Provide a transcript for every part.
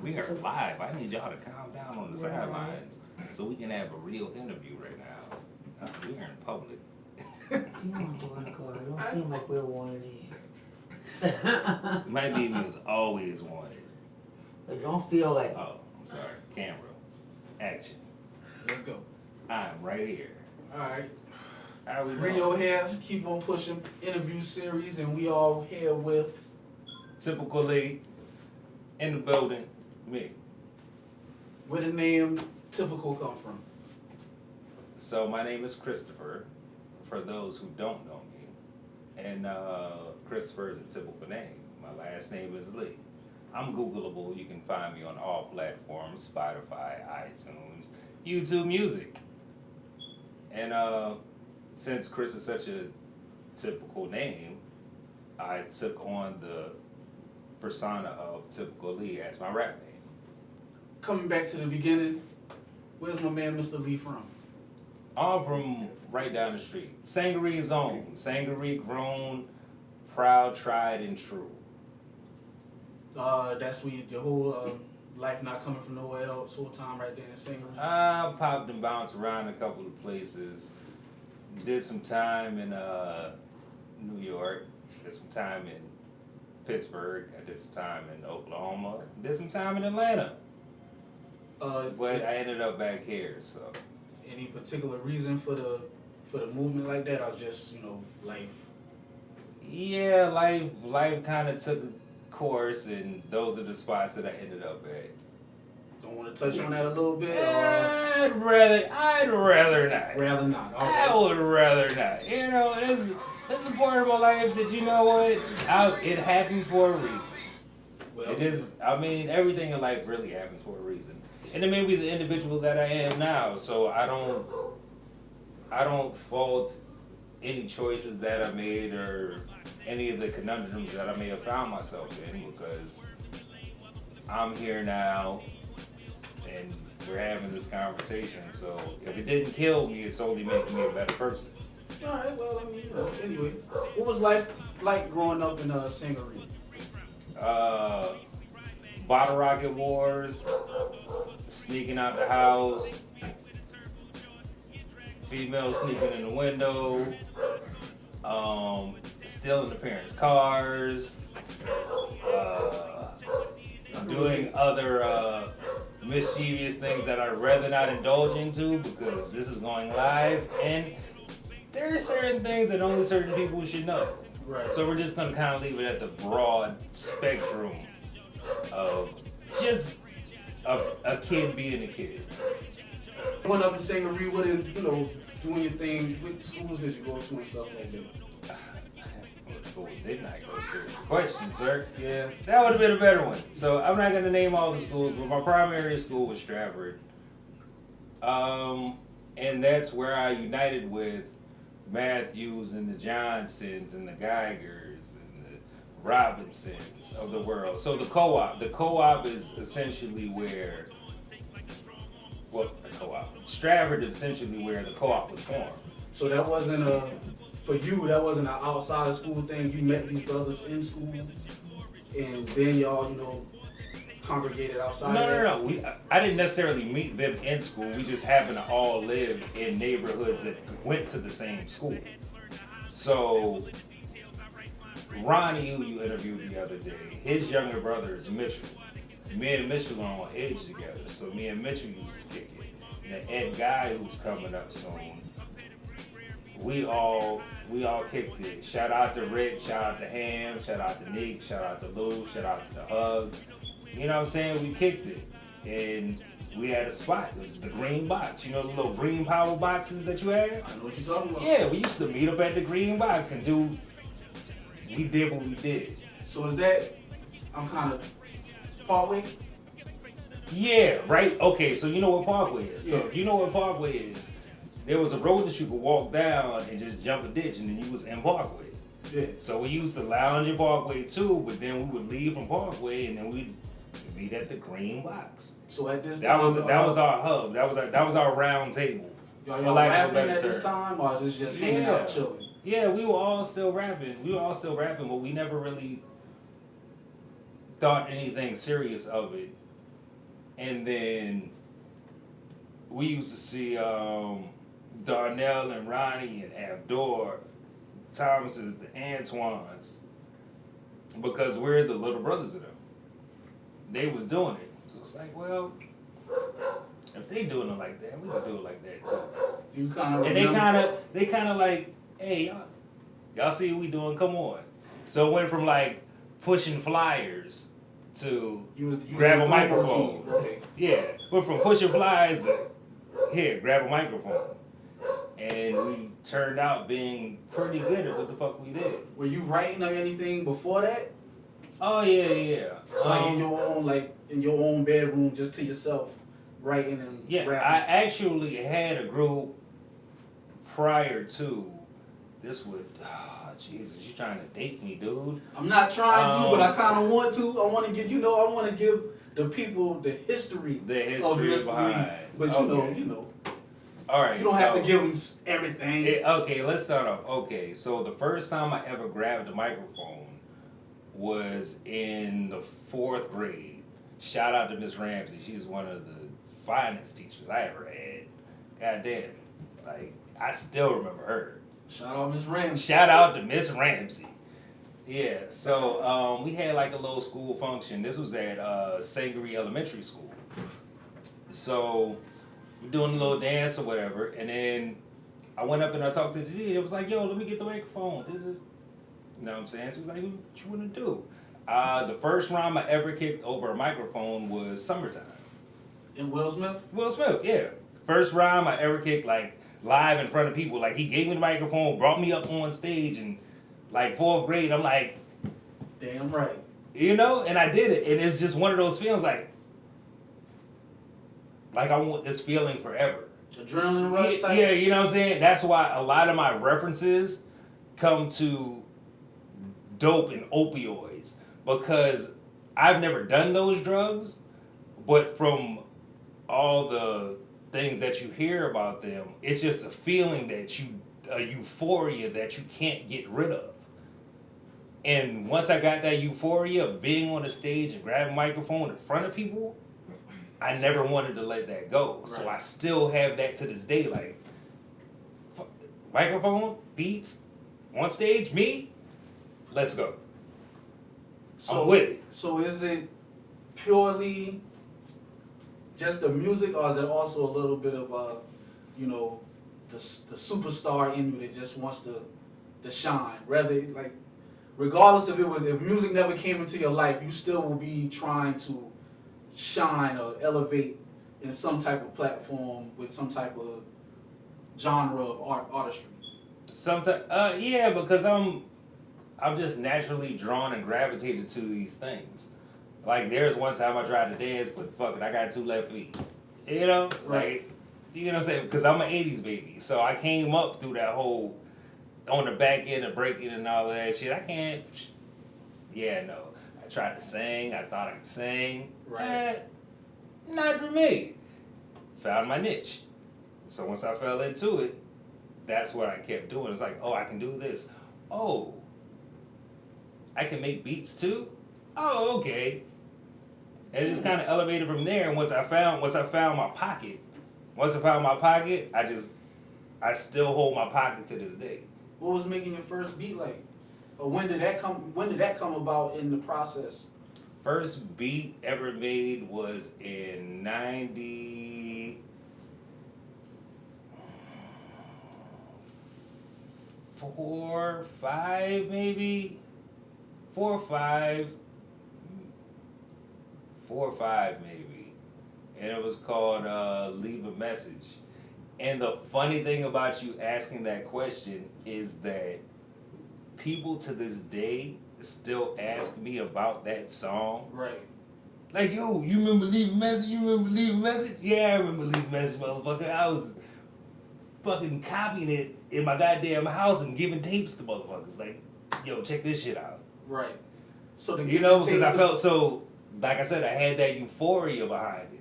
We are live. I need y'all to calm down on the sidelines so we can have a real interview right now. We are in public. You want to go in the car. It don't seem like we're wanted here. My baby was always wanted. But don't feel like Oh, I'm sorry. Camera. Action. Let's go. I'm right here. Alright. How we doing? Rio here, keep on pushing interview series, and we all here with Typically in the building, me. where the name Typical come from. So my name is Christopher, for those who don't know me. And Christopher is a typical name. My last name is Lee. I'm Googleable. You can find me on all platforms, Spotify, iTunes, YouTube Music. And since Chris is such a typical name, I took on the persona of Typical Lee as my rap name. Coming back to the beginning, where's my man Mr. Lee from? I'm from right down the street. Sangaree Zone. Sangaree grown, proud, tried, and true. That's where your whole life not coming from nowhere else, whole time right there in Sangaree. I popped and bounced around a couple of places. Did some time in New York. Did some time in Pittsburgh. I did some time in Oklahoma. Did some time in Atlanta. But I ended up back here, so. Any particular reason for the movement like that, or just life? Yeah, life kind of took a course, and those are the spots that I ended up at. Don't want to touch on that a little bit? I'd rather not. Rather not. Okay. I would rather not. It's a part of my life that, you know what, it happened for a reason. Well, It is, everything in life really happens for a reason. And it may be the individual that I am now, so I don't fault any choices that I made or any of the conundrums that I may have found myself in, because I'm here now and we're having this conversation. So if it didn't kill me, it's only making me a better person. Alright, well, anyway, what was life like growing up in Sangaree? Bottle rocket wars, sneaking out the house, females sneaking in the window, stealing the parents' cars, doing other mischievous things that I'd rather not indulge into because this is going live, and there are certain things that only certain people should know. Right. So we're just gonna kind of leave it at the broad spectrum of just a kid being a kid. Growing up in Sangaree, what doing your thing, what schools did you go to and stuff like that? What school didn't I go to? Question, sir. Yeah. That would have been a better one. So I'm not gonna name all the schools, but my primary school was Stratford. And that's where I united with Matthews and the Johnsons and the Geigers and the Robinsons of the world. So the co-op is essentially where, Stratford is essentially where the co-op was formed. So that wasn't for you, that wasn't an outside of school thing. You met these brothers in school, and then y'all, congregated outside. No. I didn't necessarily meet them in school. We just happened to all live in neighborhoods that went to the same school. So Ronnie, who you interviewed the other day, his younger brother is Mitchell. Me and Mitchell are on age together, so me and Mitchell used to kick it. And the Ed Guy, who's coming up soon, we all kicked it. Shout out to Rick, shout out to Ham, shout out to Neek, shout out to Lou, shout out to the Hug. You know what I'm saying? We kicked it. And we had a spot. This is the green box. You know the little green power boxes that you have? I know what you're talking about. Yeah, we used to meet up at the green box and we did what we did. So is that, I'm kind of partway? Yeah, right? Okay, so you know what Parkway is. So Yeah. if you know what Parkway is, there was a road that you could walk down and just jump a ditch and then you was in Parkway. Yeah. So we used to lounge in Parkway too, but then we would leave from Parkway and then we'd meet at the green box. So at this That time, was our hub. That was our round table. y'all for lack of a rapping better at this term. time, or this just hanging out chilling? Yeah, we were all still rapping. But we never really thought anything serious of it And then we used to see Darnell and Ronnie and Abdor, Thomas's, the Antoines, because we're the little brothers of them. They was doing it. So it's like, well, if they doing it like that, we can do it like that too. You kind of And they kind of like, hey, y'all see what we doing? Come on. So it went from like pushing flyers to you grab a was microphone. Okay. Yeah, went from pushing flyers to here, grab a microphone. And we turned out being pretty good at what the fuck we did. Were you writing or anything before that? Oh yeah. So like in your own bedroom, just to yourself, writing and Yeah, rapping. I actually had a group prior to this. Would Jesus, you trying to date me, dude? I'm not trying to, but I kind of want to. I want to give I want to give the people the history of Mr. behind. Lee. But you know. All right. You don't have to give them everything. Okay, let's start off. Okay, so the first time I ever grabbed a microphone was in the 4th grade. Shout out to Miss Ramsey. She's one of the finest teachers I ever had. Goddamn. Like, I still remember her. Shout out Miss Ramsey. Shout out to Miss Ramsey. Yeah, so we had like a little school function. This was at Sangaree Elementary School. So we're doing a little dance or whatever, and then I went up and I talked to the G. It was like, yo, let me get the microphone. You know what I'm saying? She was like, what you want to do? The first rhyme I ever kicked over a microphone was Summertime. And Will Smith? Will Smith, yeah. First rhyme I ever kicked, like, live in front of people. Like, he gave me the microphone, brought me up on stage, and, like, 4th grade, I'm like... Damn right. You know? And I did it. And it's just one of those feelings, like I want this feeling forever. Adrenaline rush type? Yeah, you know what I'm saying? That's why a lot of my references come to dope and opioids. Because I've never done those drugs, but from all the things that you hear about them, it's just a feeling that a euphoria that you can't get rid of. And once I got that euphoria of being on the stage and grabbing a microphone in front of people, I never wanted to let that go. Right. So I still have that to this day. Like, microphone, beats, on stage, me, let's go. So, I'm with it. So is it purely just the music, or is it also a little bit of the superstar in you that just wants to shine? Rather, like, regardless if music never came into your life, you still will be trying to shine or elevate in some type of platform with some type of genre of artistry. Sometimes, yeah, because I'm just naturally drawn and gravitated to these things. Like, there's one time I tried to dance, but fuck it, I got 2 left feet. You know? Right. Like, you know what I'm saying? Because I'm an 80s baby. So I came up through that whole, on the back end of breaking and all of that shit. I can't, yeah, no. I tried to sing. I thought I could sing. Right. Not for me. Found my niche. So once I fell into it, that's what I kept doing. It's like, oh, I can do this. Oh, I can make beats too? Oh, okay. And it just kind of elevated from there. And once I found my pocket, I still hold my pocket to this day. What was making your first beat like? Or when did that come about in the process? First beat ever made was in 94, 5 maybe? 4 or 5 maybe. And it was called Leave a Message. And the funny thing about you asking that question is that people to this day still ask me about that song. Right. Like, yo, you remember Leave a Message? You remember Leave a Message? Yeah, I remember Leave a Message, motherfucker. I was fucking copying it in my goddamn house and giving tapes to motherfuckers. Like, yo, check this shit out. Right. So because I felt so, like I said, I had that euphoria behind it.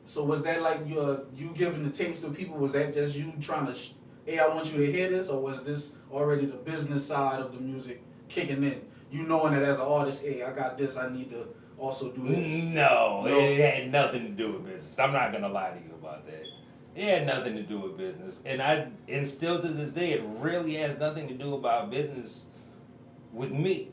So was that like you giving the tapes to people? Was that just you trying to, hey, I want you to hear this, or was this already the business side of the music kicking in? You knowing that as an artist, hey, I got this, I need to also do this? No, it had nothing to do with business. I'm not gonna lie to you about that. It had nothing to do with business, and still to this day, it really has nothing to do about business with me.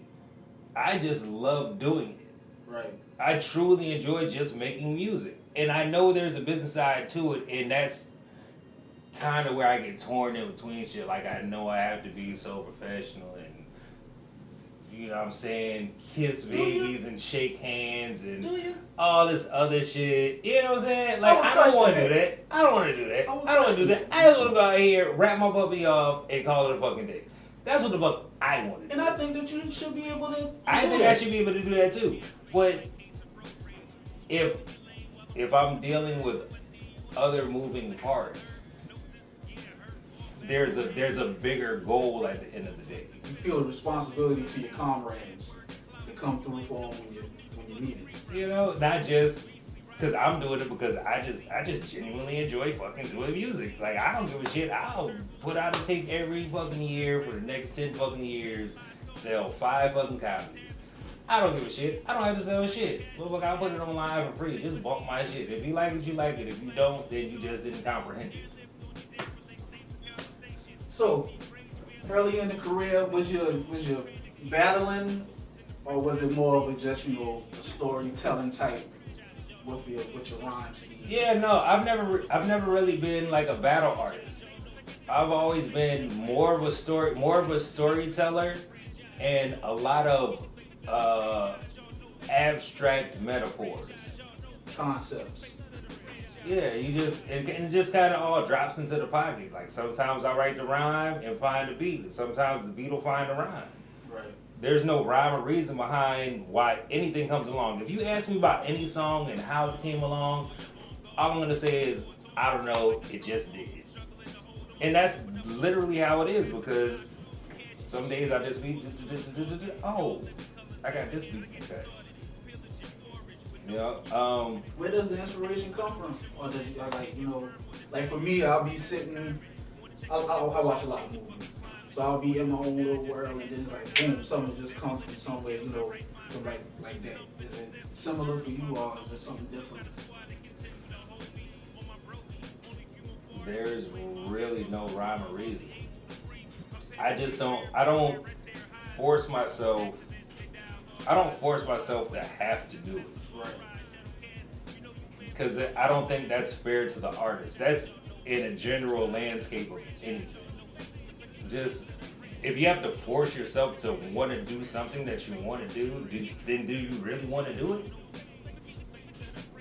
I just love doing it. Right. I truly enjoy just making music, and I know there's a business side to it, and that's kind of where I get torn in between shit. Like I know I have to be so professional and. You know what I'm saying? Kiss babies and shake hands and all this other shit. You know what I'm saying? Like, I don't want to do that. I don't want to do that. I don't want to do that. I just want to go out here, wrap my puppy off, and call it a fucking day. That's what the fuck I want to do. And I think that you should be able to I should be able to do that too. But if I'm dealing with other moving parts, there's a bigger goal at the end of the day. You feel a responsibility to your comrades to come through for them when you need it. You know, not just because I'm doing it because I just genuinely enjoy fucking doing music. Like I don't give a shit. I'll put out a tape every fucking year for the next 10 fucking years, sell 5 fucking copies. I don't give a shit. I don't have to sell shit. Look, I'll put it online for free. Just bump my shit. If you like it, you like it. If you don't, then you just didn't comprehend it. So, early in the career, was you battling, or was it more of a just a storytelling type with your rhymes? Yeah, no, I've never really been like a battle artist. I've always been more of a storyteller, and a lot of abstract metaphors, concepts. Yeah, it just kind of all drops into the pocket. Like sometimes I write the rhyme and find the beat, and sometimes the beat will find the rhyme. Right. There's no rhyme or reason behind why anything comes along. If you ask me about any song and how it came along, all I'm gonna say is I don't know. It just did, and that's literally how it is. Because some days I just be, oh, I got this beat. Okay. Yeah. Where does the inspiration come from? Or does like for me, I'll be sitting. I watch a lot of movies, so I'll be in my own little world, and then it's like boom, something just comes from somewhere, from like that. Is it similar for you, or is it something different? There's really no rhyme or reason. I don't force myself. I don't force myself to have to do it. Right. Because I don't think that's fair to the artist. That's in a general landscape of anything. Just, if you have to force yourself to want to do something that you want to do, then do you really want to do it?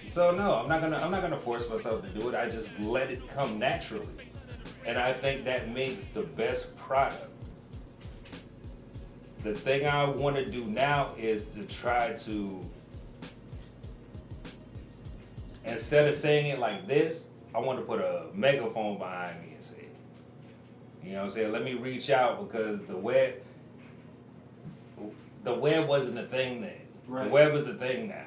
So no, I'm not gonna force myself to do it. I just let it come naturally. And I think that makes the best product. The thing I want to do now is to try to, instead of saying it like this, I want to put a megaphone behind me and say it. You know what I'm saying? Let me reach out, because the web wasn't a thing then. Right. The web is a thing now.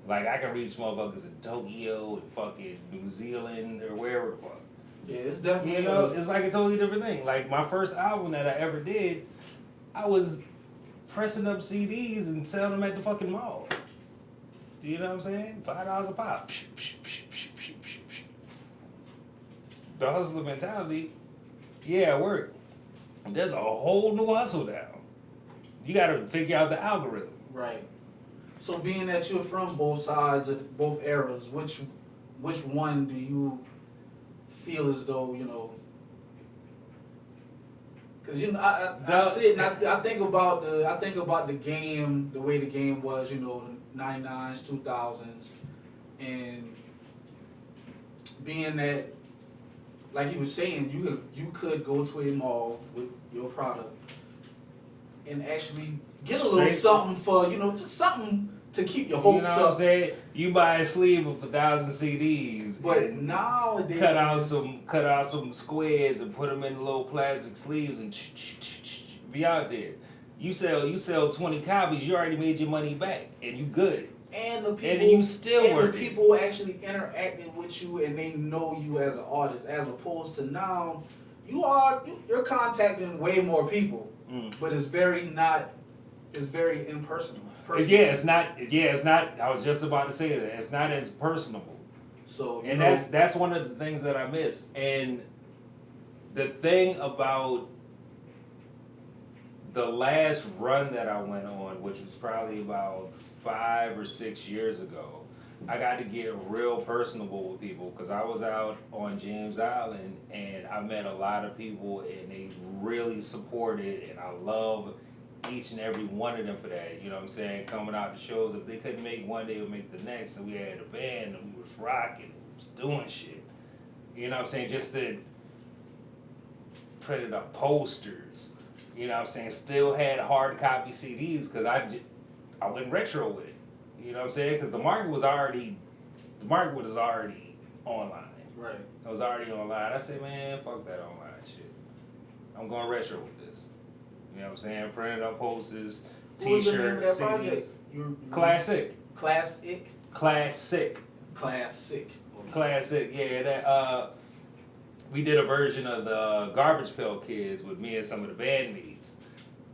Like I can reach motherfuckers in Tokyo and fucking New Zealand or wherever the fuck. Yeah, it's definitely. It's like a totally different thing. Like my first album that I ever did, I was pressing up CDs and selling them at the fucking mall. You know what I'm saying? $5 a pop. The hustler mentality, yeah, it worked. There's a whole new hustle now. You got to figure out the algorithm. Right. So being that you're from both sides of both eras, which one do you feel as though, because I sit and I think about the game, the way the game was, the 99s, 2000s, and being that, like he was saying, you could go to a mall with your product and actually get a little something for, just something to keep your hopes up. You know what I'm saying? You buy a sleeve of 1,000 CDs, but nowadays cut out some squares and put them in little plastic sleeves and be out there. You sell 20 copies, you already made your money back, and you good. And the people, and you still working. The people actually interacting with you, and they know you as an artist, as opposed to now, you're contacting way more people, but it's very not It's very impersonal. It's not. Yeah, it's not. I was just about to say that it's not as personable. So and that's one of the things that I miss. And the thing about the last run that I went on, which was probably about 5 or 6 years ago, I got to get real personable with people because I was out on James Island and I met a lot of people and they really supported, and I love each and every one of them for that. You know what I'm saying? Coming out to shows, if they couldn't make one, they would make the next, and we had a band and we was rocking and we was doing shit. You know what I'm saying? Just to printed up posters. You know what I'm saying? Still had hard copy CDs because I went retro with it. You know what I'm saying? Because the market was already online. Right. It was already online. I said, man, fuck that online shit. I'm going retro with this. You know what I'm saying? Printed up posters, T-shirts, CDs. Classic. Classic. Classic. Classic. Classic. Yeah, that we did a version of the Garbage Pail Kids with me and some of the bandmates.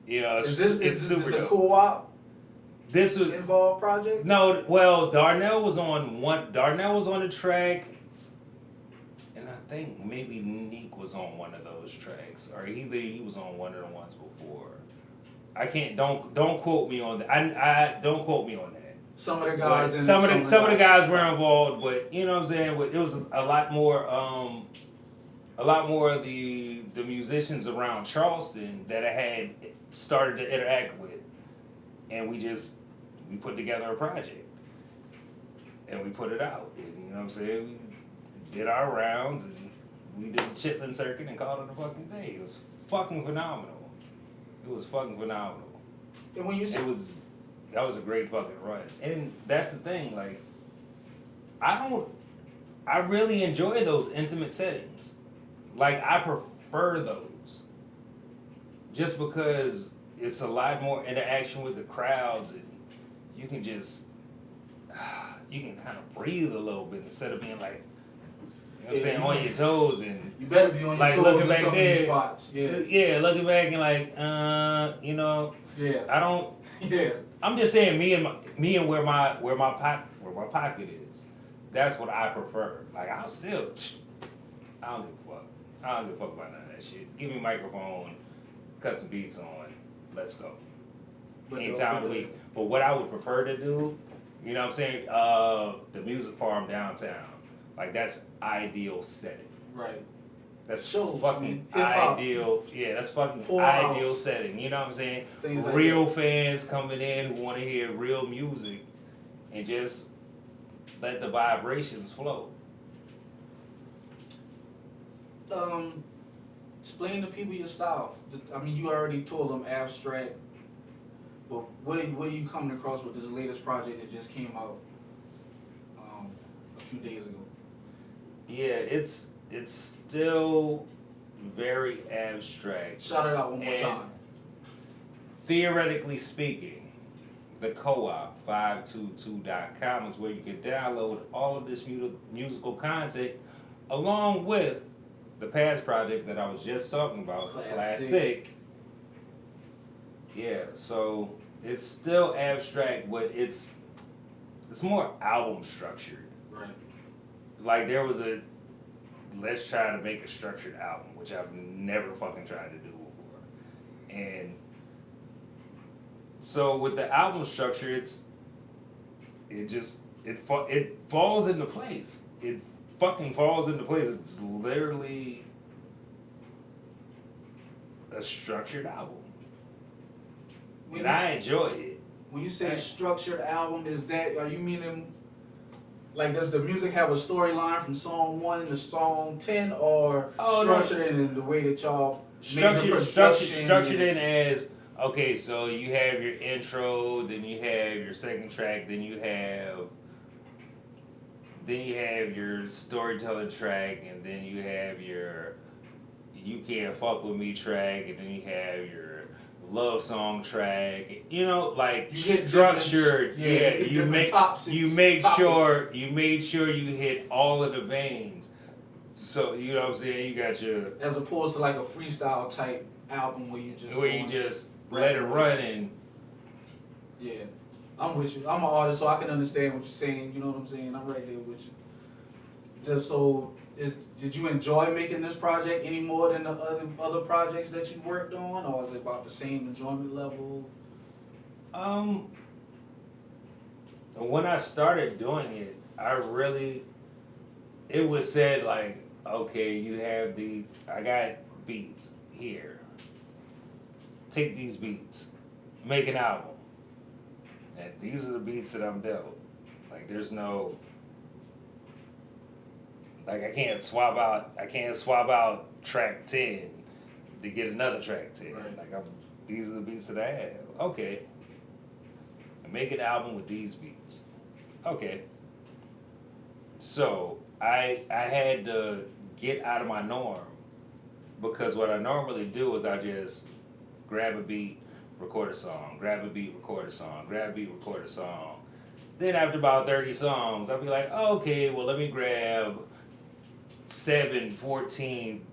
You know, is this a co-op? This was involved project? No, well, Darnell was on the track, and I think maybe Neek was on one of those tracks, or either he was on one of the ones before. I can't. Don't quote me on that. I don't quote me on that. Some of the guys. Some of the guys were involved, but you know what I'm saying. It was a lot more. A lot more of the musicians around Charleston that I had started to interact with. And we put together a project. And we put it out. And you know what I'm saying? We did our rounds and we did the Chitlin circuit and called it a fucking day. It was fucking phenomenal. It was fucking phenomenal. And when you that was a great fucking run. And that's the thing, like, I really enjoy those intimate settings. Like, I prefer those. Just because it's a lot more interaction with the crowds and you can kind of breathe a little bit instead of being like, you know what I'm saying, on your toes and you better be on your toes in some of these spots. Yeah, looking back and like, you know, yeah. I don't. Yeah. I'm just saying me and where my pocket is. That's what I prefer. Like I don't give a fuck. I don't give a fuck about none of that shit. Give me a microphone, cut some beats on, let's go. Anytime of the week. But what I would prefer to do, you know what I'm saying, the music farm downtown. Like that's ideal setting. Right. That's shows, fucking hip-hop. Ideal. Yeah, that's fucking Poor ideal house. setting. You know what I'm saying? Things like Real that. fans coming in who want to hear real music and just let the vibrations flow. Explain to people your style. I mean, you already told them abstract, but what are you coming across with this latest project that just came out a few days ago? Yeah, it's still very abstract. Shout it out one more And time. Theoretically speaking, the co-op 522.com is where you can download all of this musical content along with the past project that I was just talking about, Classic. Yeah, so it's still abstract, but it's more album structured. Right. Like there was let's try to make a structured album, which I've never fucking tried to do before. And so with the album structure, it falls into place. It fucking falls into place. It's literally a structured album. And I enjoy it. When you say structured album, are you meaning like does the music have a storyline from song 1 to song 10 or structured in the way that y'all structured in as okay, so you have your intro, then you have your second track, then you have your storytelling track, and then you have your You Can't Fuck With Me track, and then you have your love song track. You know, like structured. You make sure you hit all of the veins. So you know what I'm saying? You got your as opposed to like a freestyle type album where you just let it run and Yeah, I'm with you. I'm an artist, so I can understand what you're saying. You know what I'm saying? I'm right there with you. Did you enjoy making this project any more than the other projects that you worked on, or is it about the same enjoyment level? When I started doing it, it was said like, okay, I got beats here. Take these beats, make an album. And these are the beats that I'm dealt. Like there's no, like I can't swap out track 10 to get another track 10. Right. Like these are the beats that I have. Okay. Make an album with these beats. Okay. So I had to get out of my norm, because what I normally do is I just grab a beat, record a song, grab a beat, record a song, grab a beat, record a song. Then after about 30 songs, I'll be like, okay, well let me grab 7, 14,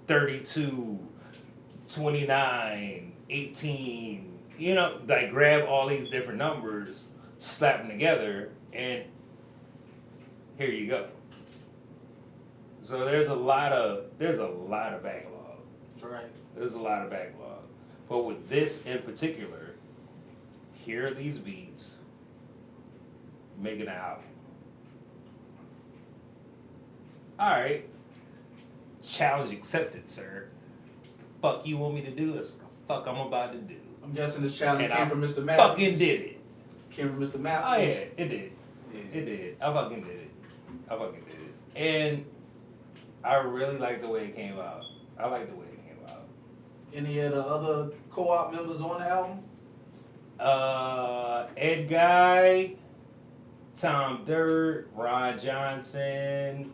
32, 29, 18, like grab all these different numbers, slap them together, and here you go. So there's a lot of backlog. Right. There's a lot of backlog. But with this in particular, here are these beats, make an album. Alright. Challenge accepted, sir. The fuck you want me to do? That's what the fuck I'm about to do. I'm guessing this challenge And came I from Mr. Matthews. fucking did it. Came from Mr. Oh Matthews. yeah, it did. Yeah. It did. I fucking did it. And I really like the way it came out. I like the way it came out. Any of the other co-op members on the album? Ed Guy, Tom Dirt, Ron Johnson,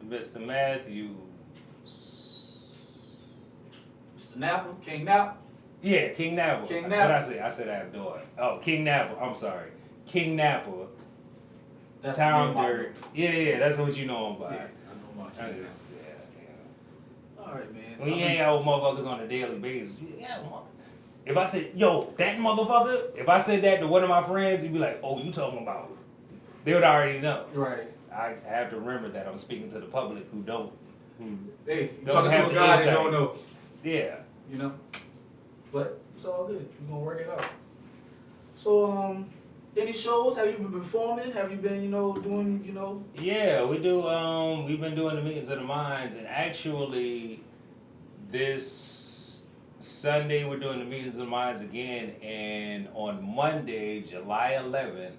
Mr. Matthews. Mr. Napper, King Nap. Yeah, King Napper. King What Napper. I say? I said Abdul. Oh, King Napper. I'm sorry. King Napper. That's Tom the name I Dirt. Yeah, that's what you know him by. know. Yeah, I know about I King just, Nap. yeah. All right, man. When you hang out with motherfuckers on a daily basis, if I said, yo, that motherfucker, if I said that to one of my friends, he'd be like, oh, you talking about? They would already know. Right. I have to remember that I'm speaking to the public who Hey, you Don't talking have to a the guy that insight. don't know. yeah. You know? But it's all good. We're gonna work it out. So, any shows? Have you been performing? Have you been, doing, Yeah, we do. We've been doing the meetings of the minds, and actually, this Sunday we're doing the meetings of the minds again. And on Monday, July 11th,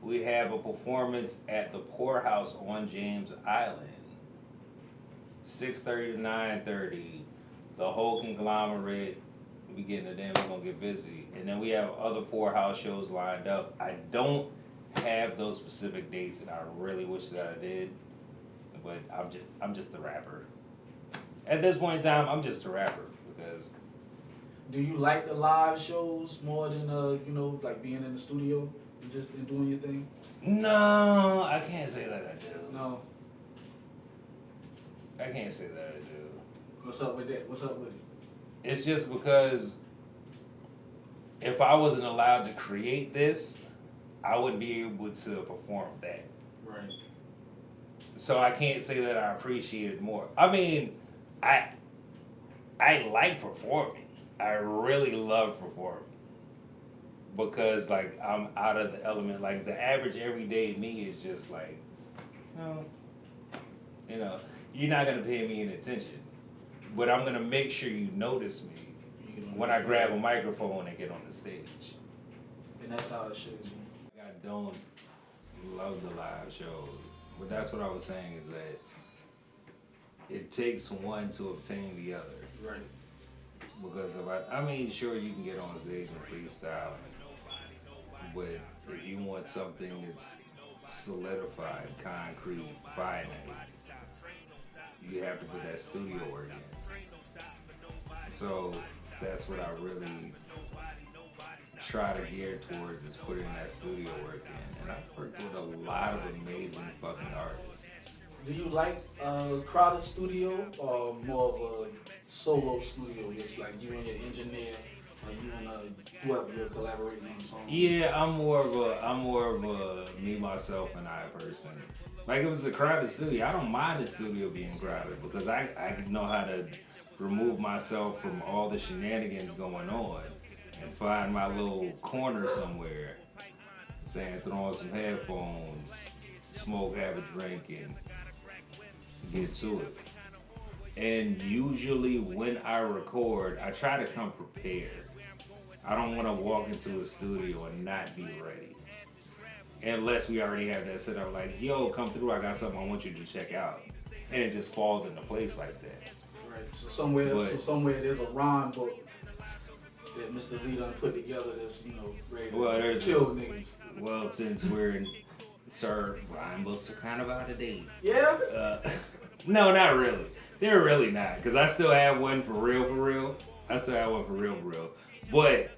we have a performance at the Poorhouse on James Island. 6:30 to 9:30. The whole conglomerate. We getting it in. We're gonna get busy, and then we have other Poorhouse shows lined up. I don't have those specific dates, and I really wish that I did. But I'm just a rapper. At this point in time, I'm just a rapper because. do you like the live shows more than, like being in the studio and just doing your thing? No, I can't say that I do. No. I can't say that I do. What's up with that? What's up with it? It's just because if I wasn't allowed to create this, I wouldn't be able to perform that. Right. So I can't say that I appreciate it more. I mean, I like performing. I really love performing. Because like I'm out of the element. Like the average everyday me is just like, you're not gonna pay me any attention. But I'm gonna make sure you notice me when I grab a microphone and get on the stage. And that's how it should be. I don't love the live shows, but that's what I was saying is that it takes one to obtain the other. Right. Because sure you can get on the stage and freestyle, but if you want something that's solidified, concrete, finite, you have to put that studio work in. So that's what I really try to gear towards is putting that studio work in. And I've worked with a lot of amazing fucking artists. Do you like a crowded studio or more of a solo studio, just like you and your engineer Like you and whoever you're collaborating on the song. Yeah, I'm more of a me, myself, and I person. Like if it's a crowded studio, I don't mind the studio being crowded because I know how to remove myself from all the shenanigans going on and find my little corner somewhere, saying throw on some headphones, smoke, have a drink, and get to it. And usually when I record, I try to come prepared. I don't want to walk into a studio and not be ready. Unless we already have that set up, like, yo, come through, I got something I want you to check out. And it just falls into place like that. Right. So somewhere there's a rhyme book that Mr. Lee done put together that's, ready to kill niggas. Well, since we're in, sir, rhyme books are kind of out of date. Yeah? No, not really. They're really not, because I still have one for real. I still have one for real. But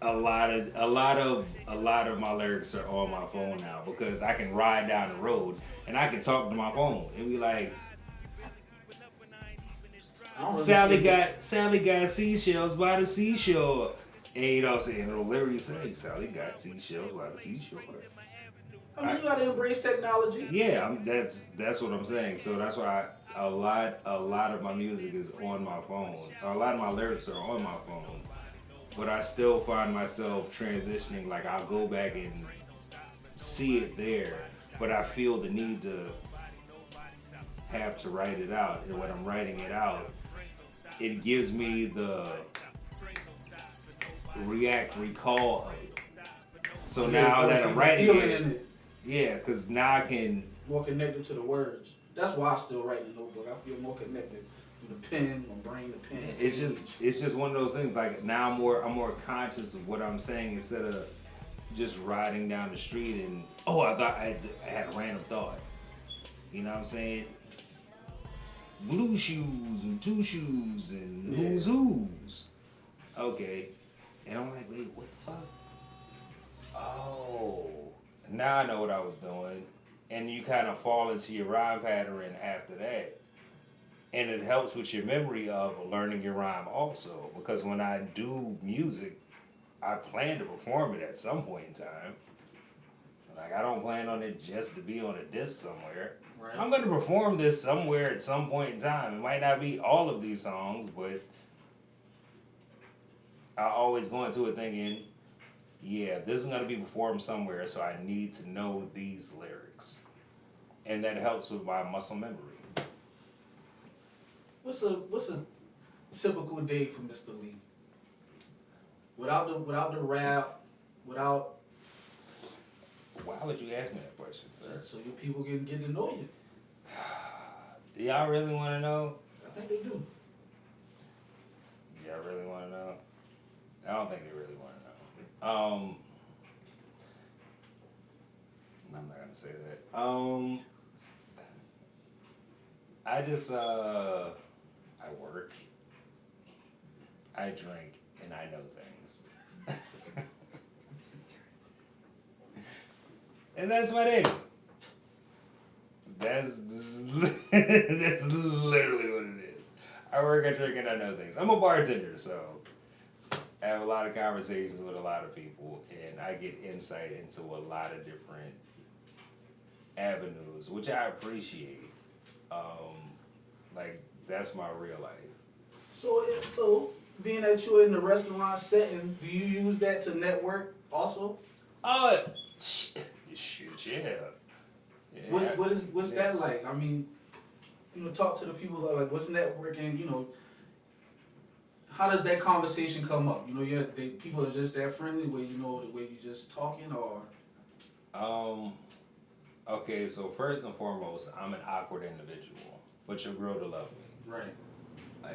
a lot of my lyrics are on my phone now because I can ride down the road and I can talk to my phone and be like, Sally got seashells by the seashore. And you know what I'm saying? It'll literally say Sally got seashells by the seashore. I mean, you gotta embrace technology. Yeah, that's what I'm saying. So that's why a lot of my music is on my phone. A lot of my lyrics are on my phone. But I still find myself transitioning. Like I'll go back and see it there, but I feel the need to have to write it out. And when I'm writing it out, it gives me the recall of it. So now that I'm writing it, yeah, because now I can more connected to the words. That's why I still write in the notebook. I feel more connected to the pen, my brain, the pen. It's just one of those things. Like now I'm more conscious of what I'm saying instead of just riding down the street and I thought I had a random thought. You know what I'm saying? Blue shoes and two shoes and who's. Okay. And I'm like, wait, what the fuck? Oh. Now I know what I was doing. And you kind of fall into your rhyme pattern after that. And it helps with your memory of learning your rhyme also. Because when I do music, I plan to perform it at some point in time. Like, I don't plan on it just to be on a disc somewhere. Right. I'm going to perform this somewhere at some point in time. It might not be all of these songs, but I always go into it thinking, yeah, this is going to be performed somewhere, so I need to know these lyrics. And that helps with my muscle memory. What's a typical day for Mr. Lee? Without the rap, without. Why would you ask me that question, sir? So your people can get to know you. Do y'all really want to know? I think they do. Y'all really want to know? I don't think they really want to know. I'm not gonna say that. I just I work, I drink, and I know things. And that's my day. That's literally what it is. I work, I drink, and I know things. I'm a bartender, so I have a lot of conversations with a lot of people, and I get insight into a lot of different avenues, which I appreciate. Like, that's my real life. So being that you're in the restaurant setting, do you use that to network also? Shit, yeah. What's that like? I mean, talk to the people like what's networking. How does that conversation come up? People are just that friendly where the way you just talking or. Okay, so first and foremost, I'm an awkward individual, but you'll grow to love me. Right.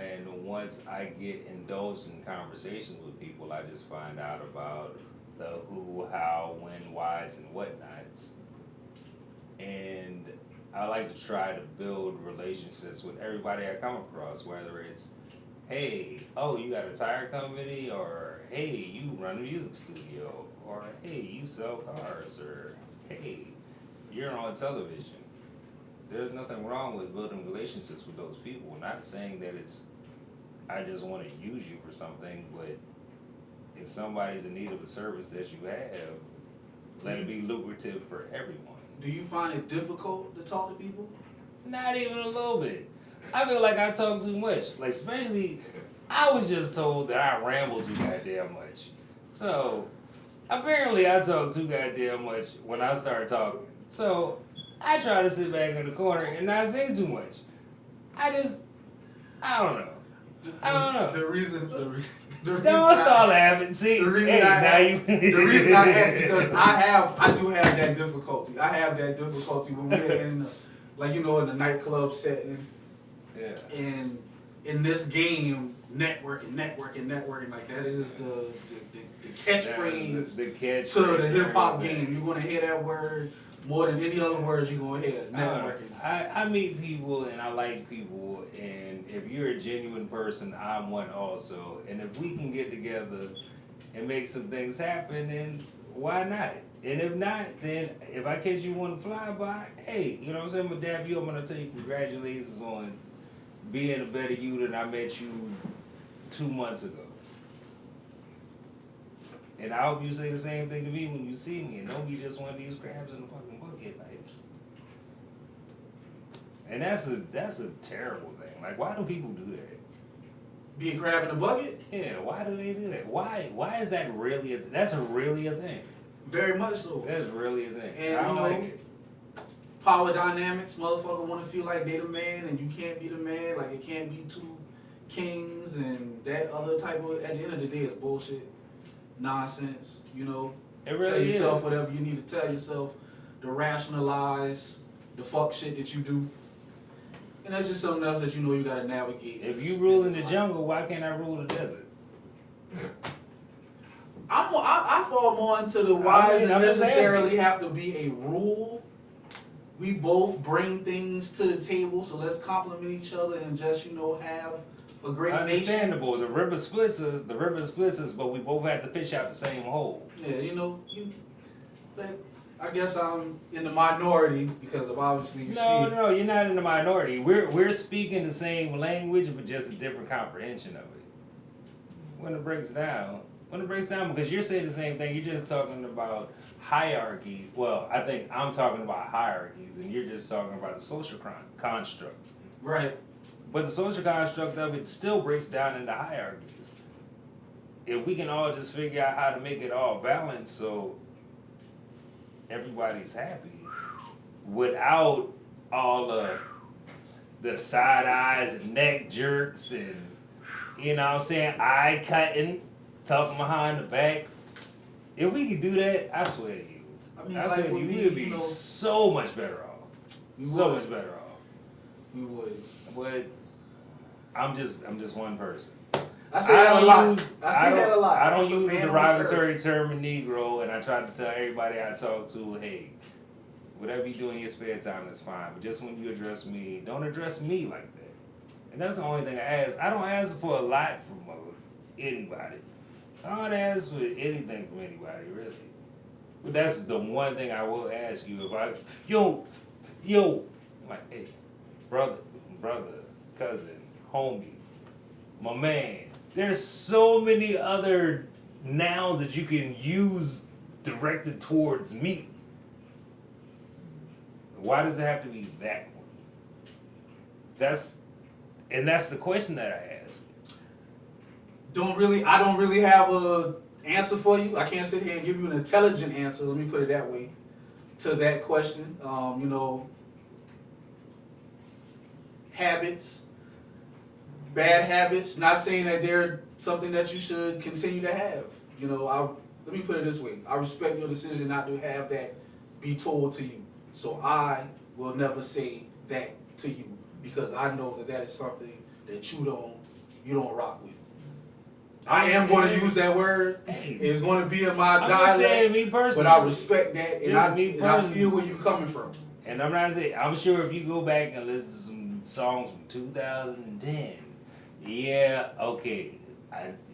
And once I get indulged in conversations with people, I just find out about the who, how, when, whys, and whatnots. And I like to try to build relationships with everybody I come across, whether it's, hey, you got a tire company, or hey, you run a music studio, or hey, you sell cars, or hey, you're on television. There's nothing wrong with building relationships with those people. Not saying that I just want to use you for something, but if somebody's in need of a service that you have, let it be lucrative for everyone. Do you find it difficult to talk to people? Not even a little bit. I feel like I talk too much. Like, especially, I was just told that I ramble too goddamn much. So, apparently I talk too goddamn much when I start talking. So, I try to sit back in the corner and not say too much. I don't know. I don't know. The reason Don't start laughing. See, the reason hey, I now ask, you. the reason I ask because I do have that difficulty. I have that difficulty when we're in the, like in the nightclub setting. Yeah. And in this game, networking, like that is the catchphrase to the hip hop game. You're gonna hear that word more than any other word you're gonna hear. Networking. I meet people and I like people, and if you're a genuine person, I'm one also. And if we can get together and make some things happen, then why not? And if not, then if I catch you on the flyby, hey, you know what I'm saying? I'm gonna dab you up, I'm gonna tell you congratulations on being a better you than I met you 2 months ago. And I hope you say the same thing to me when you see me, and don't be just one of these crabs in the fucking bucket, like. And that's a terrible thing. Like, why do people do that? Be a crab in the bucket? Yeah, why do they do that? Why is that really that's really a thing? Very much so. That's really a thing. And I don't like it. Power dynamics, motherfucker want to feel like they the man, and you can't be the man. Like, it can't be two kings, and that other type of. At the end of the day, it's bullshit, nonsense. It really Tell yourself is. whatever you need to tell yourself to rationalize the fuck shit that you do. And that's just something else that you gotta navigate. If you rule in the jungle, why can't I rule the desert? I fall more into the why does it I'm just necessarily have to be a rule. We both bring things to the table, so let's compliment each other and just have a great Understandable. nation. The river splits us, but we both have to fish out the same hole. Yeah, I guess I'm in the minority because of obviously No, you're not in the minority. We're speaking the same language, but just a different comprehension of it. When it breaks down, because you're saying the same thing, you're just talking about hierarchy. Well, I think I'm talking about hierarchies, and you're just talking about the social construct. Right. But the social construct of it still breaks down into hierarchies. If we can all just figure out how to make it all balanced so everybody's happy without all the side eyes and neck jerks and, eye cutting, talking behind the back. If we could do that, I swear to you. I swear to you, we would be so much better off. Much better off. We would. But I'm just one person. I say that a lot. I don't use the derogatory term of Negro, and I try to tell everybody I talk to, hey, whatever you do in your spare time is fine, but just when you address me, don't address me like that. And that's the only thing I ask. I don't ask for a lot from anybody. I don't ask for anything from anybody, really. But that's the one thing I will ask you. Yo, like, hey, brother, cousin, homie, my man. There's so many other nouns that you can use directed towards me. Why does it have to be that one? That's the question that I ask. I don't really have a answer for you. I can't sit here and give you an intelligent answer, let me put it that way, to that question. Habits, bad habits, not saying that they're something that you should continue to have. Let me put it this way. I respect your decision not to have that be told to you. So I will never say that to you because I know that is something that you don't rock with. I am going to use that word. Hey, it's going to be in my I'm dialect. Just saying me personally. But I respect that, and I I feel where you're coming from. And I'm not saying, I'm sure if you go back and listen to some songs from 2010, yeah, okay.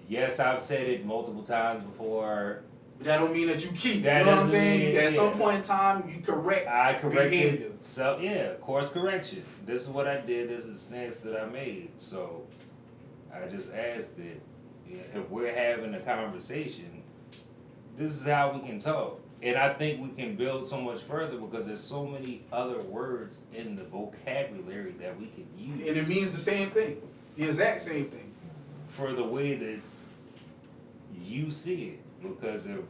Yes, I've said it multiple times before. But that don't mean that you keep. That you know what I'm saying? mean, At some point in time, you correct behavior. So, yeah, course correction. This is what I did. This is the stance that I made. So, I just asked it. If we're having a conversation, this is how we can talk. And I think we can build so much further because there's so many other words in the vocabulary that we can use. And it means the same thing, the exact same thing. For the way that you see it. Because if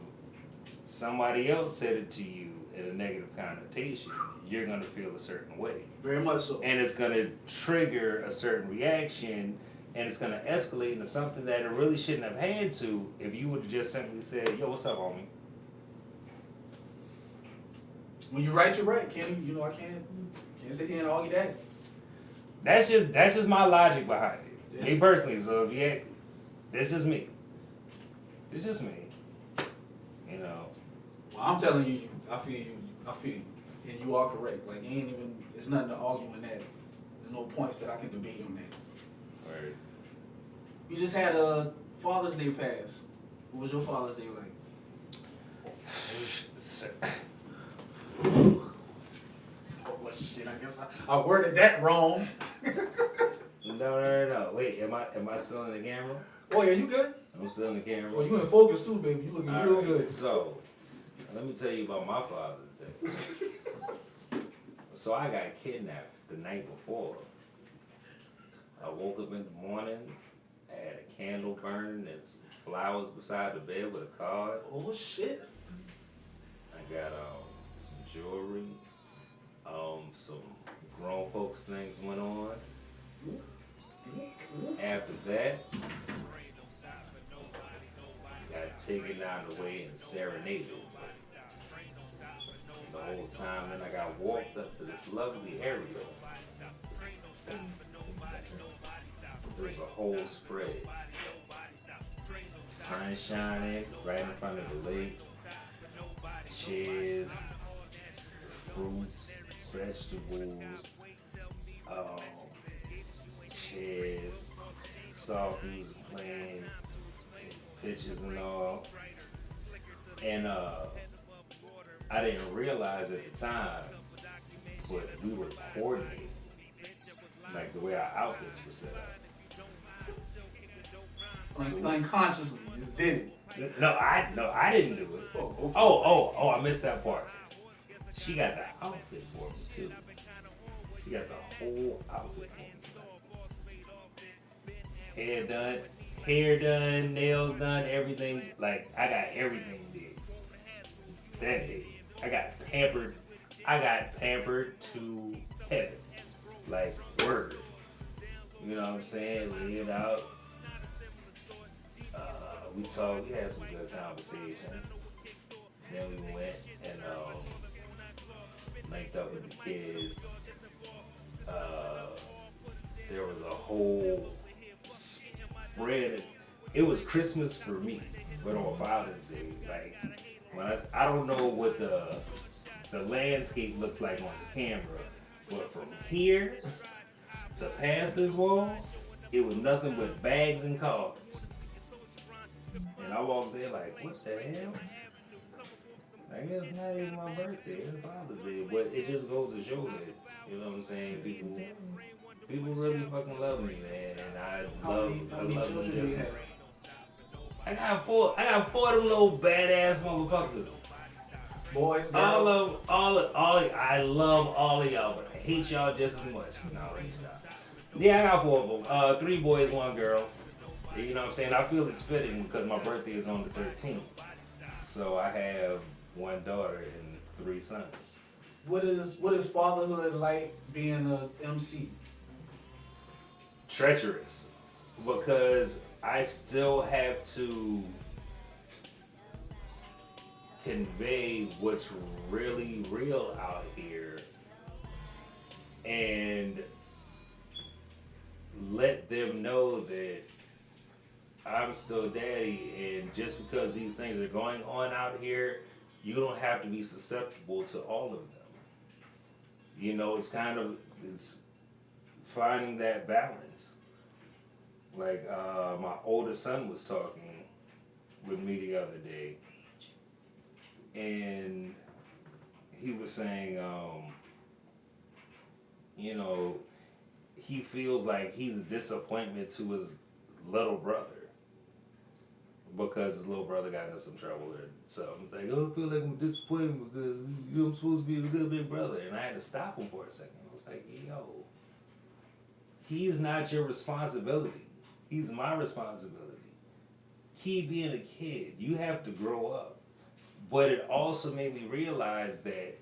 somebody else said it to you in a negative connotation, you're going to feel a certain way. Very much so. And it's going to trigger a certain reaction, and it's going to escalate into something that it really shouldn't have had to if you would have just simply said, yo, what's up, homie? When you're right, you're right. I can't sit here and argue that. That's just my logic behind it. Yes. Me personally, so that's just me. It's just me. You know. Well, I'm telling you, I feel you, and you are correct. Like, it's nothing to argue in that. There's no points that I can debate on that. Right. You just had a Father's Day pass. What was your Father's Day like? Oh shit! I guess I worded that wrong. No. Wait, am I still in the camera? Oh yeah, you good? I'm still in the camera. Oh, you in focus too, baby. You looking All real right, good. So, let me tell you about my Father's Day. So I got kidnapped the night before. I woke up in the morning, I had a candle burning and some flowers beside the bed with a card. Oh shit! I got some jewelry, some grown folks things went on. After that, got taken out of the way and serenaded. The whole time, then I got walked up to this lovely area. There's a whole spread. Sun shining right in front of the lake. Chairs, fruits, vegetables, chairs, soft music playing, some pictures and all. And I didn't realize at the time, but we were coordinating, like the way our outfits were set up. Unconsciously, you just did it. No, I didn't do it. Oh, okay. Oh, I missed that part. She got the outfit for me too. She got the whole outfit for me. Hair done, nails done, everything. Like, I got everything did. That day. I got pampered to heaven. Like, word. You know what I'm saying? Lay it out. We talked, we had some good conversation. Then we went and linked up with the kids. There was a whole spread. It was Christmas for me, but on Father's Day, like when I don't know what the landscape looks like on the camera, but from here to past this wall, it was nothing but bags and cards. And I walked there like, what the hell? I guess not even my birthday, it's Father's Day. But it just goes to show that, you know what I'm saying? People really fucking love me, man. And I love them just. I got four of them little badass motherfuckers. Boys, girls. I love all of y'all, but I hate y'all just as much. No, let me stop. Yeah, I got 4 of them. 3 boys, 1 girl. You know what I'm saying? I feel it's fitting because my birthday is on the 13th. So I have 1 daughter and 3 sons. What is fatherhood like being a MC? Treacherous. Because I still have to convey what's really real out here and let them know that I'm still daddy, and just because these things are going on out here, you don't have to be susceptible to all of them. You know, it's finding that balance. Like my older son was talking with me the other day, and he was saying, you know, he feels like he's a disappointment to his little brother. because his little brother got into some trouble or something. Like, oh, I feel like I'm disappointed because I'm supposed to be a good big brother. And I had to stop him for a second. I was like, yo, he's not your responsibility. He's my responsibility. He being a kid, you have to grow up. But it also made me realize that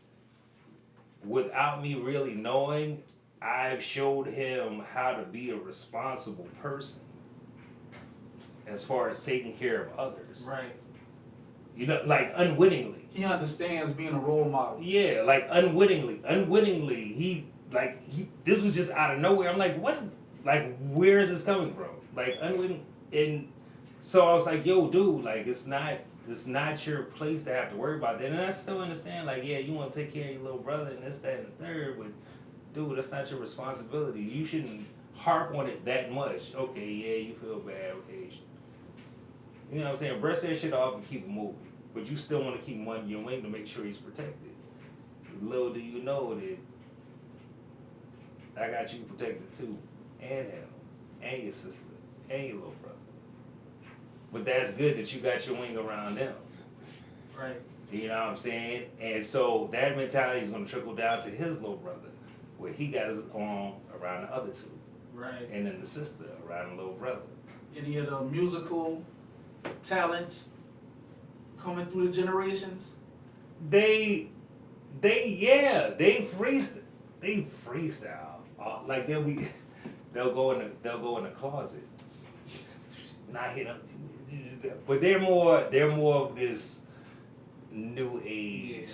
without me really knowing, I've showed him how to be a responsible person as far as taking care of others. Right. You know, like unwittingly. He understands being a role model. Yeah, like unwittingly, this was just out of nowhere. I'm like, what? Like, where is this coming from? Like, unwitting, and so I was like, yo, dude, like, it's not your place to have to worry about that. And I still understand, like, yeah, you want to take care of your little brother and this, that, and the third, but dude, that's not your responsibility. You shouldn't harp on it that much. Okay, yeah, you feel bad, okay. You know what I'm saying? Brush that shit off and keep it moving. But you still want to keep him under your wing to make sure he's protected. Little do you know that I got you protected too. And him. And your sister. And your little brother. But that's good that you got your wing around them. Right. You know what I'm saying? And so that mentality is going to trickle down to his little brother, where he got his arm around the other two. Right. And then the sister around the little brother. Any of the musical talents coming through the generations? They freestyle. Like they'll go in the closet. Not hit them, but they're more of this new age.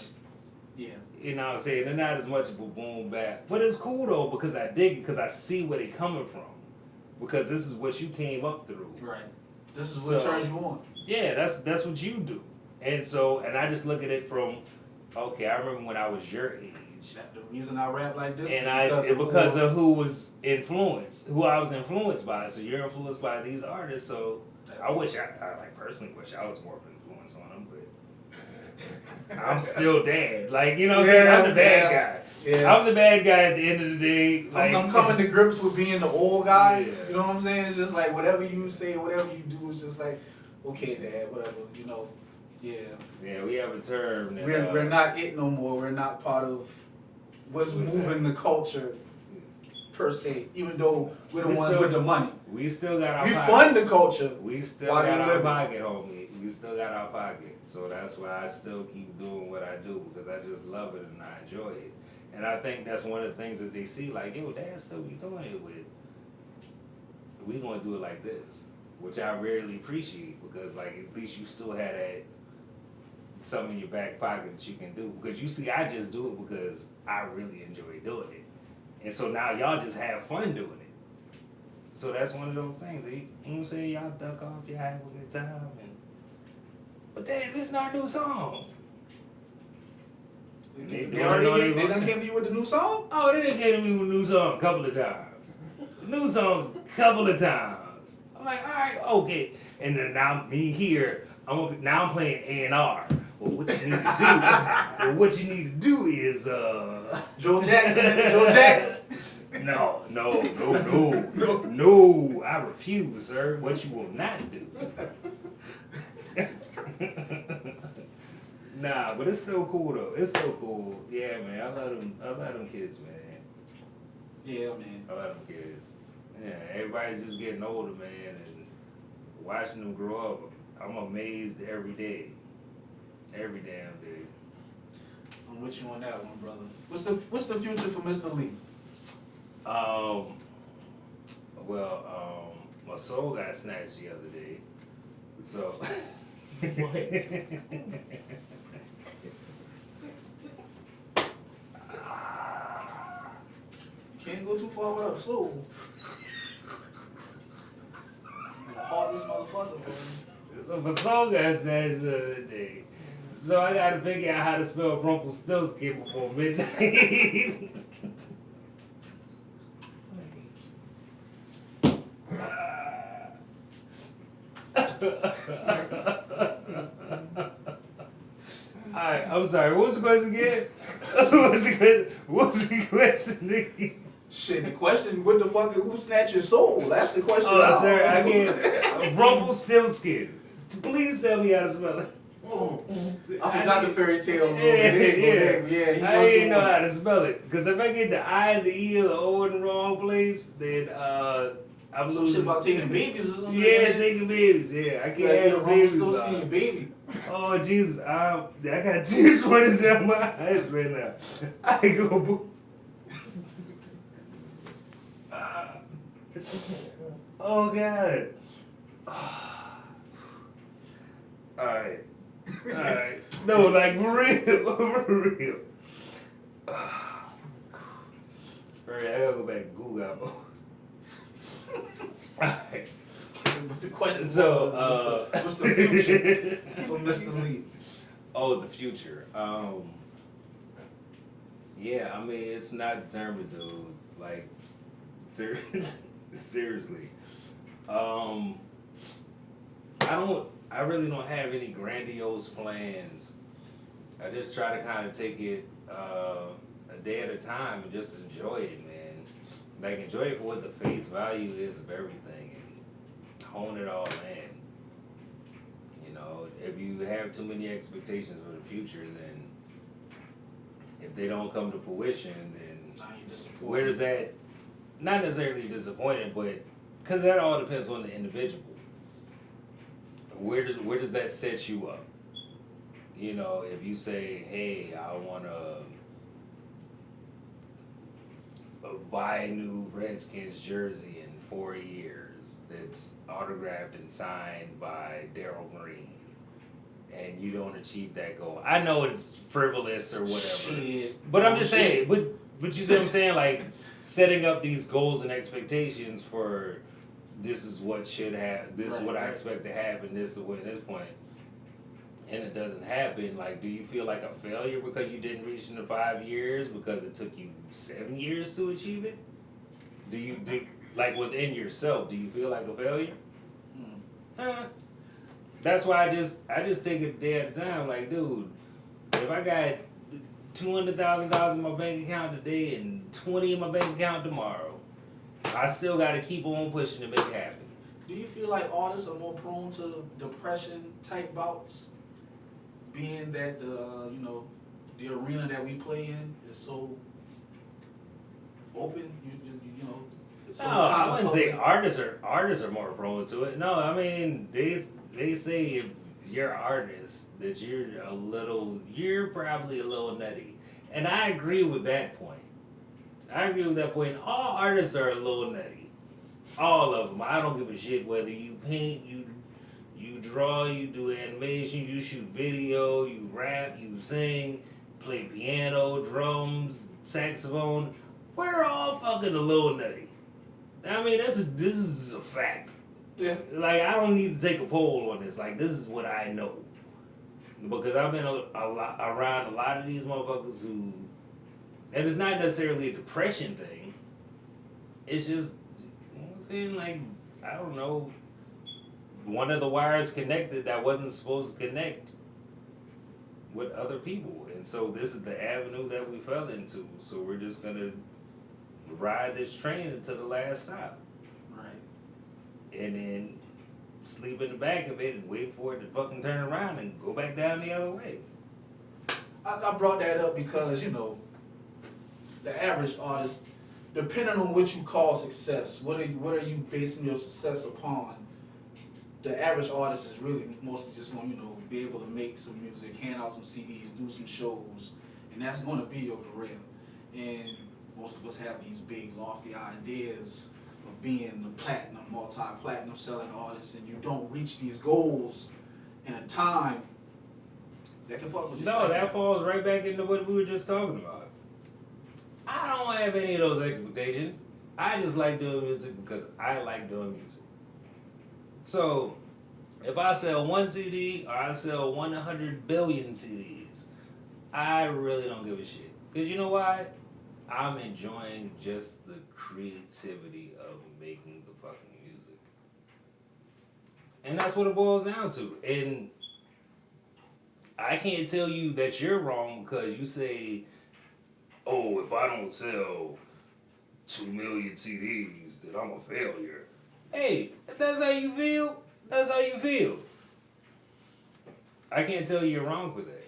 Yeah. You know what I'm saying? They're not as much of a boom bap, but it's cool though because I dig it because I see where they're coming from. Because this is what you came up through. Right. This is what turns you on. Yeah, that's what you do. And so, and I just look at it from, okay, I remember when I was your age. The reason I rap like this and is because of who was influenced, who I was influenced by. So you're influenced by these artists. So I personally wish I was more of an influence on them, but I'm still dad. Like, you know what I'm saying? I'm the bad guy. Yeah. I'm the bad guy at the end of the day. Like, I'm coming to grips with being the old guy. Yeah. You know what I'm saying? It's just like whatever you say, whatever you do, it's just like, okay, Dad, whatever, you know. Yeah. Yeah, we have a term. That, we're not it no more. We're not part of what's moving the culture per se. Even though we're the ones with the money. We still got our we pocket. Fund the culture. We still got our pocket, homie. We still got our pocket. So that's why I still keep doing what I do because I just love it and I enjoy it. And I think that's one of the things that they see, like, yo, Dad still be doing it with. We gonna do it like this, which I rarely appreciate because, like, at least you still had that something in your back pocket that you can do. Because you see, I just do it because I really enjoy doing it, and so now y'all just have fun doing it. So that's one of those things. You know what I'm saying? Y'all duck off, y'all have a good time, but Dad, this is our new song. They done came to you with the new song? Oh, they done came to me with a new song a couple of times. New song a couple of times. I'm like, all right, okay. And then now me here, I'm playing A&R. Well, what you need to do is Joe Jackson. No, I refuse, sir. What you will not do. Nah, but it's still cool though. It's still cool. Yeah, man. I love them kids, man. Yeah, man. I love them kids. Yeah, everybody's just getting older, man, and watching them grow up. I'm amazed every day. Every damn day. I'm with you on that one, brother. What's the future for Mr. Lee? My soul got snatched the other day. So Can't go too far without soul. You're a heartless motherfucker, man. So my soul got snatched the other day. So I gotta figure out how to spell Rumpelstiltskin before midnight. Alright, I'm sorry. What was the question again? What was the question again? Shit, the question, what the fuck, who snatched your soul? That's the question. Oh, sorry, I get Rumpelstiltskin. Please tell me how to spell it. Oh, I forgot the fairy tale a little Yeah, bit. yeah. He I was didn't the know one. how to spell it. Because if I get the I, the E, or the O in the wrong place, then I'm Some losing. shit about taking babies or something. Yeah, like that. taking babies. Yeah, I can't Yeah, have babies. your baby. Oh, Jesus. I got tears running down my eyes right now. I go boo. Oh, God. Alright. No, like, for real. For real. Alright, I gotta go back and Google. Alright. But the question So, was, what's the future for Mr. Lee? Oh, the future. Yeah, I mean, it's not determined, dude. Like, seriously. I really don't have any grandiose plans. I just try to kind of take it a day at a time and just enjoy it, man. Like, enjoy it for what the face value is of everything and hone it all in. You know, if you have too many expectations for the future, then if they don't come to fruition, then Nah, you disappointed. where does that, not necessarily disappointed, but because that all depends on the individual. Where does that set you up? You know, if you say, hey, I want to buy a new Redskins jersey in 4 years that's autographed and signed by Darryl Green, and you don't achieve that goal. I know it's frivolous or whatever. Shit. But I'm just saying, but you see what I'm saying? Like, setting up these goals and expectations for this is what should happen, this is what I expect to happen, this is the way, this point, and it doesn't happen, like, do you feel like a failure because you didn't reach in the 5 years because it took you 7 years to achieve it? Do you, like, within yourself, do you feel like a failure? That's why I just take it a day at a time. Like, dude, if I got $200,000 in my bank account today and 20 in my bank account tomorrow, I still got to keep on pushing to make it happen. Do you feel like artists are more prone to depression type bouts, being that the arena that we play in is so open? You know. It's so No, kind I of wouldn't say public. artists are more prone to it. No, I mean they say if you're an artist that you're probably a little nutty, and I agree with that point. All artists are a little nutty, all of them. I don't give a shit whether you paint, you draw, you do animation, you shoot video, you rap, you sing, play piano, drums, saxophone. We're all fucking a little nutty. I mean, this is a fact. Yeah. Like, I don't need to take a poll on this. Like, this is what I know. Because I've been around a lot of these motherfuckers who, and it's not necessarily a depression thing. It's just, you know what I'm saying? Like, I don't know, one of the wires connected that wasn't supposed to connect with other people. And so this is the avenue that we fell into. So we're just going to ride this train until the last stop. Right. And then sleep in the back of it and wait for it to fucking turn around and go back down the other way. I brought that up because, the average artist, depending on what you call success, what are you basing your success upon? The average artist is really mostly just going to, be able to make some music, hand out some CDs, do some shows, and that's going to be your career. And most of us have these big, lofty ideas of being the platinum, multi-platinum selling artist, and you don't reach these goals in a time that can fuck with your No, that falls right back into what we were just talking about. I don't have any of those expectations. I just like doing music because I like doing music. So, if I sell one CD or I sell 100 billion CDs, I really don't give a shit. Because you know why? I'm enjoying just the creativity of making the fucking music. And that's what it boils down to. And I can't tell you that you're wrong because you say, oh, if I don't sell 2 million CDs, then I'm a failure. Hey, if that's how you feel, that's how you feel. I can't tell you you're wrong for that.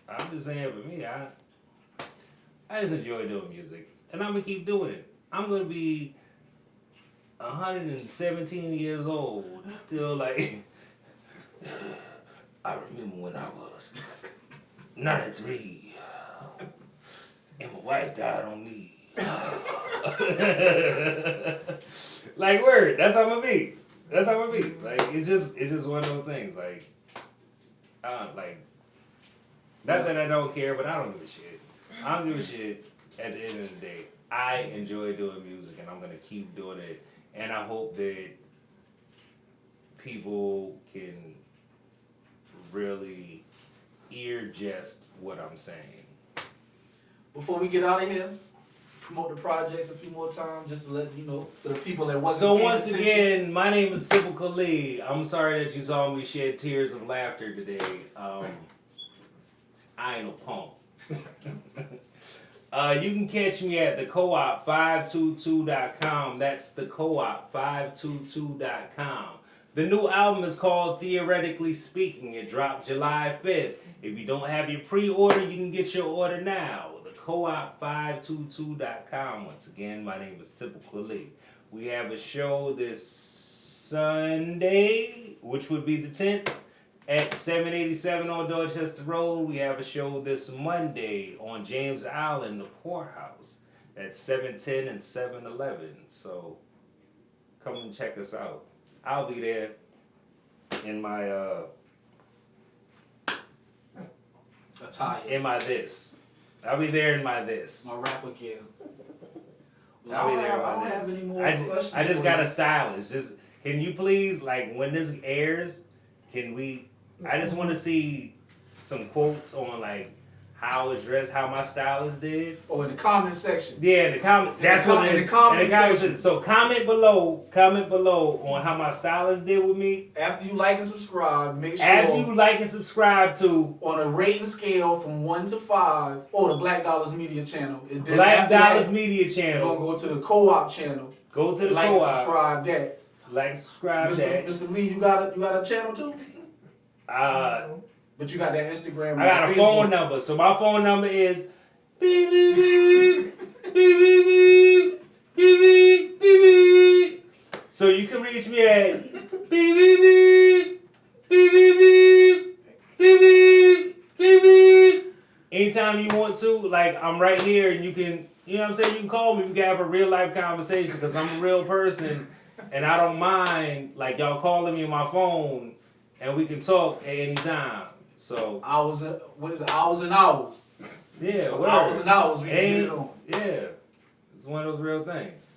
I'm just saying for me, I just enjoy doing music, and I'm gonna keep doing it. I'm gonna be 117 years old, still like. I remember when I was 93, and my wife died on me. Like word, that's how I'm gonna be. That's how I'm gonna be. Like it's just one of those things. Like I don't like. Not that I don't care, but I don't give a shit. I don't give a shit. At the end of the day, I enjoy doing music, and I'm gonna keep doing it. And I hope that people can really ear just what I'm saying. Before we get out of here, promote the projects a few more times, just to let you know, for the people that wasn't So paying once attention. again, my name is Tipical. I'm sorry that you saw me shed tears of laughter today. I ain't no punk. You can catch me at thecoop522.com. That's thecoop522.com. The new album is called Theoretically Speaking. It dropped July 5th. If you don't have your pre-order, you can get your order now. Thecoop522.com. Once again, my name is Typical Lee. We have a show this Sunday, which would be the 10th, at 787 on Dorchester Road. We have a show this Monday on James Island, the Poorhouse, at 710 and 711. So come and check us out. I'll be there in my Attire. in my this. I'll be there in my this. My rapper gear. Well, I'll be there in I my don't this. have any more questions. I just for got you. a stylist. Just can you please, like, when this airs, can we? I just want to see some quotes on like how I was dressed, how my stylist did. Oh, in the comment section. Yeah, in the comment. That's what in the comment section. So comment below on how my stylist did with me. After you like and subscribe, make sure After you like and subscribe to on a rating scale from 1 to 5, or the Black Dollars Media channel. And then Black after Dollars that, Media you're channel, gonna go to the co-op channel. go to the Like and co-op, subscribe that. like and subscribe that. Mr. Lee, you got a channel too? But you got that Instagram. I got a Facebook. phone number. So my phone number is beep beep beep beep beep beep beep beep beep beep. So you can reach me at beep beep beep beep beep beep beep beep beep beep. Anytime you want to, like I'm right here, and you can, you know what I'm saying. You can call me. We can have a real life conversation because I'm a real person, and I don't mind like y'all calling me on my phone, and we can talk at any time. So Hours, what is it? Hours and hours. yeah, For word. hours and hours we can get And it on. yeah, it's one of those real things.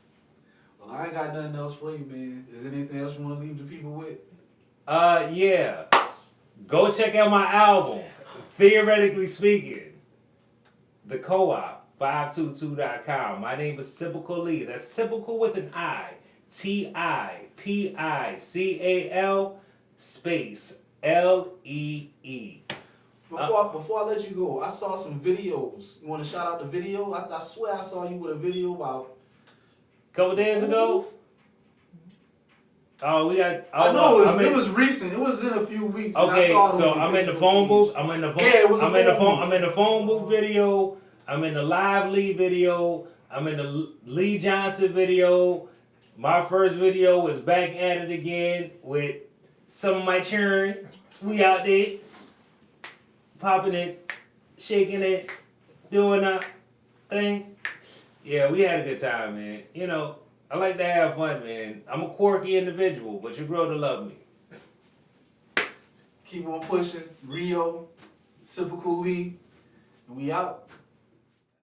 Well, I ain't got nothing else for you, man. Is there anything else you want to leave the people with? Yeah. Go check out my album, Theoretically Speaking. The Co-op, 522.com. My name is Typical Lee. That's typical with an I. Tipical space Lee. Before I let you go, I saw some videos. You want to shout out the video? I swear I saw you with a video about. Couple days ago. Oh, we got. I know it was recent. It was in a few weeks. And I Okay, saw it so on the I'm in the Facebook phone page. booth. I'm in the phone. Yeah, it was a I'm in the phone phone. booth. I'm in the phone booth video. I'm in the live Lee video. I'm in the Lee Johnson video. My first video was back at it again with some of my churn. We out there popping it, shaking it, doing our thing. Yeah, we had a good time, man. You know, I like to have fun, man. I'm a quirky individual, but you grow to love me. Keep on pushing. Rio, Typical Lee, and we out.